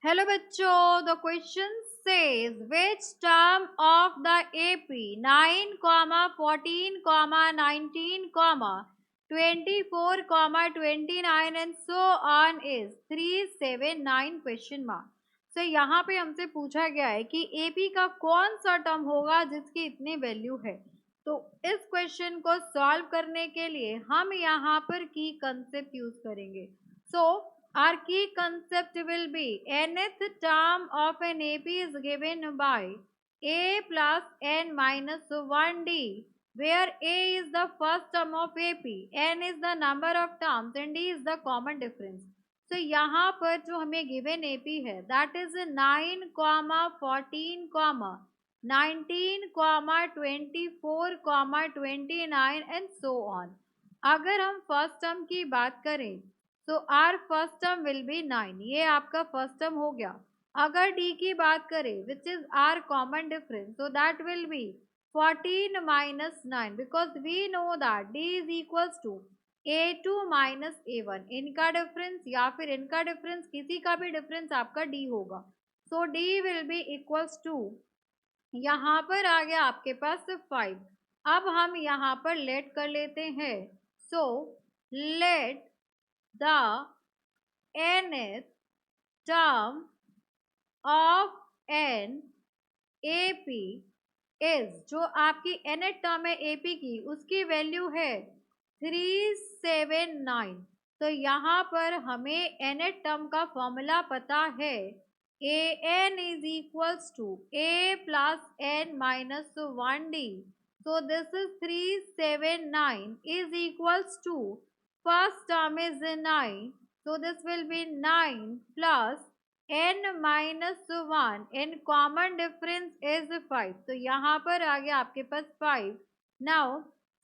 Hello बच्चों, the question says which term of the AP 9, 14, 19, 24, 29 and so on is 379 question mark. So यहाँ पे हमसे पूछा गया है कि एपी का कौन सा टर्म होगा जिसकी इतनी वैल्यू है। तो इस क्वेश्चन को सॉल्व करने के लिए हम यहाँ पर की कंसेप्ट यूज करेंगे। सो our key concept will be nth term of an AP is given by a plus n minus 1d, where a is the first term of AP, n is the number of terms and d is the common difference. So यहाँ पर जो हमें given AP है that is 9, 14, 19, 24, 29 and so on. अगर हम first term की बात करें तो our first term will be 9, ये आपका फर्स्ट टर्म हो गया। अगर डी की बात करें which is our common difference, so that will be 14 minus 9 because we know that d is equals to a2 minus a1। इनका डिफरेंस या फिर इनका डिफरेंस, किसी का भी डिफरेंस आपका डी होगा। So d will be equals to, यहाँ पर आ गया आपके पास 5। अब हम यहाँ पर लेट कर लेते हैं। So let the nth term of an AP is, जो आपकी nth टर्म है AP की उसकी वैल्यू है 379। तो यहाँ पर हमें nth टर्म का फॉर्मूला पता है an is equals to a plus n minus 1d. So this is 379 is equals to first term is 9, so this will be 9 plus n minus 1, and common difference is 5. तो यहाँ पर आ गया आपके पास 5. Now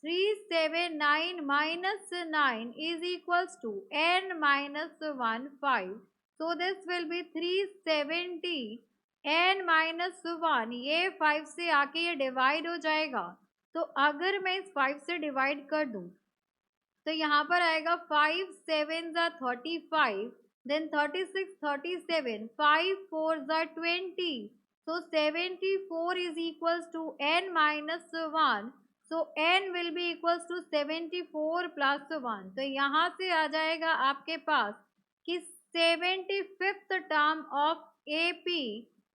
379 minus 9 is equals to n minus 1 5. So this will be 370 n minus 1, ये 5 से आके ये divide हो जाएगा। तो अगर मैं इस 5 से डिवाइड कर दूं तो यहाँ पर आएगा 5 7 जा 35, देन 36 37, 5 4 जा 20, so 74 is equals to n minus 1, so n will be equals to 74 plus 1। तो यहाँ से आ जाएगा आपके पास कि 75th term of AP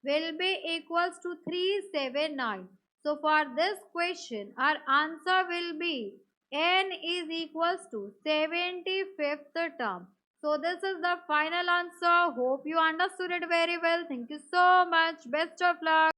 will be equals to 379। So for this question our answer will be n is equals to 75th term. So this is the final answer. Hope you understood it very well. Thank you so much. Best of luck.